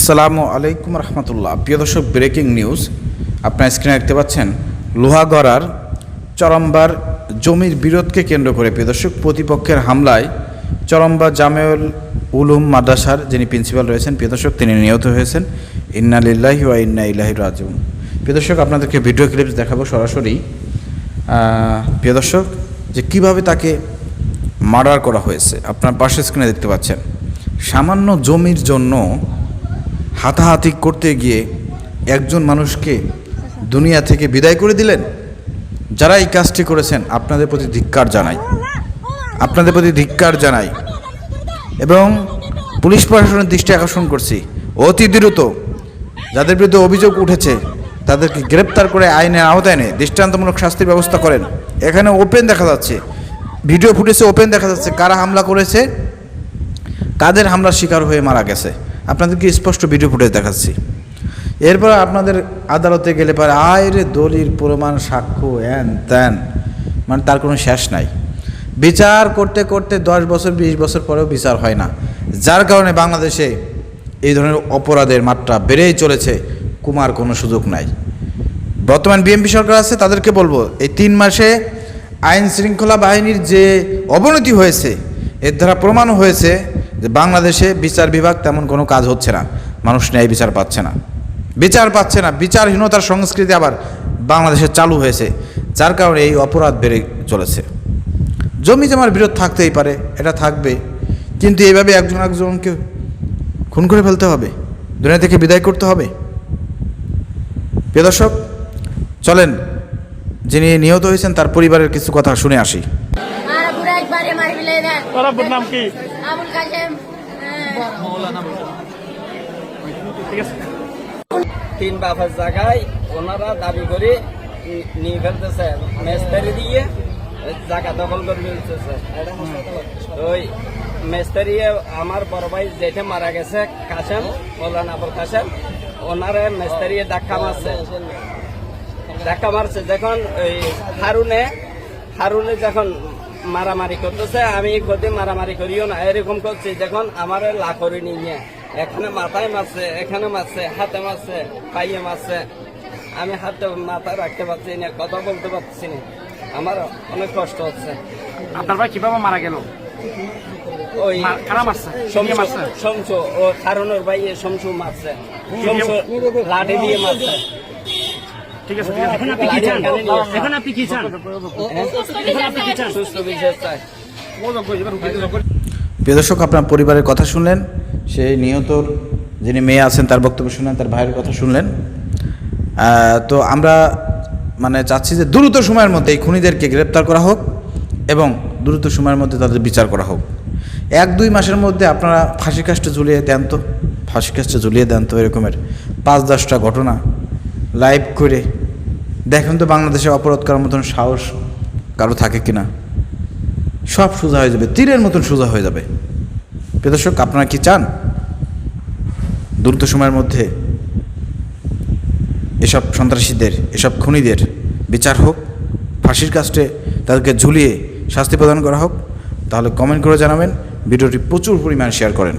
আসসালামু আলাইকুম রহমতুল্লাহ। প্রিয় দর্শক, ব্রেকিং নিউজ আপনার স্ক্রিনে দেখতে পাচ্ছেন। লোহাগড়ার চরম্বার জমির বিরোধকে কেন্দ্র করে প্রিয় দর্শক প্রতিপক্ষের হামলায় চরম্বা জামেউল উলুম মাদ্রাসার যিনি প্রিন্সিপাল রয়েছেন প্রিয় দর্শক তিনি নিহত হয়েছেন। ইন্না লিল্লাহি ওয়া ইন্না ইলাইহি রাজিউন। প্রিয় দর্শক, আপনাদেরকে ভিডিও ক্লিপস দেখাবো সরাসরি। প্রিয় দর্শক, যে কীভাবে তাকে মার্ডার করা হয়েছে আপনার পাশের স্ক্রিনে দেখতে পাচ্ছেন। সামান্য জমির জন্য হাতাহাতি করতে গিয়ে একজন মানুষকে দুনিয়া থেকে বিদায় করে দিলেন। যারা এই কাজটি করেছেন আপনাদের প্রতি ধিক্কার জানাই এবং পুলিশ প্রশাসনের দৃষ্টি আকর্ষণ করছি, অতি দ্রুত যাদের বিরুদ্ধে অভিযোগ উঠেছে তাদেরকে গ্রেপ্তার করে আইনের আওতায় এনে দৃষ্টান্তমূলক শাস্তির ব্যবস্থা করেন। এখানে ওপেন দেখা যাচ্ছে, ভিডিও ফুটেজে ওপেন দেখা যাচ্ছে কারা হামলা করেছে, কাদের হামলার শিকার হয়ে মারা গেছে। আপনাদেরকে স্পষ্ট ভিডিও ফুটেজ দেখাচ্ছি। এরপর আপনাদের আদালতে গেলে পারে আয়রে দলিল প্রমাণ সাক্ষ্য হ্যান ত্যান, মানে তার কোনো শেষ নাই। বিচার করতে করতে 10 বছর 20 বছর পরেও বিচার হয় না, যার কারণে বাংলাদেশে এই ধরনের অপরাধের মাত্রা বেড়েই চলেছে, কমার কোনো সুযোগ নাই। বর্তমান বিএনপি সরকার আছে, তাদেরকে বলবো এই 3 মাসে আইন শৃঙ্খলা বাহিনীর যে অবনতি হয়েছে এর দ্বারা প্রমাণ হয়েছে যে বাংলাদেশে বিচার বিভাগ তেমন কোনো কাজ হচ্ছে না, মানুষ ন্যায় বিচার পাচ্ছে না, বিচারহীনতার সংস্কৃতি আবার বাংলাদেশে চালু হয়েছে, যার কারণে এই অপরাধ বেড়ে চলেছে। জমি জমার বিরোধ থাকতেই পারে, এটা থাকবে, কিন্তু এইভাবে একজনকে খুন করে ফেলতে হবে, দুনিয়া থেকে বিদায় করতে হবে। প্রিয় দর্শক, চলেন যিনি নিহত হয়েছেন তার পরিবারের কিছু কথা শুনে আসি। নাম কি? তিন বাফের জায়গায় ওনারা দাবি করে নিয়ে ফেলতেছে, মেস্তারি দিয়ে জায়গা দখল করে ফেলতেছে। ওই মেস্তারি আমার বড় ভাই যেটা মারা গেছে কাসেম, মৌলানা আবুল কাসেম, ওনারে মেস্তারি ধাক্কা মারছে। যখন ওই হারুনে যখন মারামারি করতেছে, আমি গতি মারামারি করিও না এরকম করছি, যখন আমার লাখরি নিয়ে এখানে মাথায় মারছে, এখানে মারছে, হাতে মারছে, পাইয়ে মারছে। আমি হাতে মাথায় রাখতে পারছি না, কথা বলতে পারছি না, আমার অনেক কষ্ট হচ্ছে। আপনার ভাই কিভাবে মারা গেল? ওই শমসু ও হারুনের ভাই শমসু মারছে, লাঠি দিয়ে মারছে। ঠিক আছে, এখন আপনি কি চান? সুস্থ বিচার চাই। প্রিয় দর্শক, আপনার পরিবারের কথা শুনলেন, সেই নিহতর যিনি মেয়ে আছেন তার বক্তব্য শুনলেন, তার ভাইয়ের কথা শুনলেন। তো আমরা চাচ্ছি যে দ্রুত সময়ের মধ্যে এই খুনিদেরকে গ্রেপ্তার করা হোক এবং দ্রুত সময়ের মধ্যে তাদের বিচার করা হোক। 1-2 মাসের মধ্যে আপনারা ফাঁসি কাস্টে ঝুলিয়ে দেন তো এরকমের 5-10টা ঘটনা লাইভ করে দেখেন তো বাংলাদেশে অপরাধ করার মতন সাহস কারো থাকে কিনা। সব সোজা হয়ে যাবে, তীরের মতন সোজা হয়ে যাবে। প্রিয় দর্শক, আপনারা কি চান দ্রুত সময়ের মধ্যে এসব সন্ত্রাসীদের, এসব খুনিদের বিচার হোক, ফাঁসির কাস্টে তাদেরকে ঝুলিয়ে শাস্তি প্রদান করা হোক? তাহলে কমেন্ট করে জানাবেন, ভিডিওটি প্রচুর পরিমাণে শেয়ার করেন।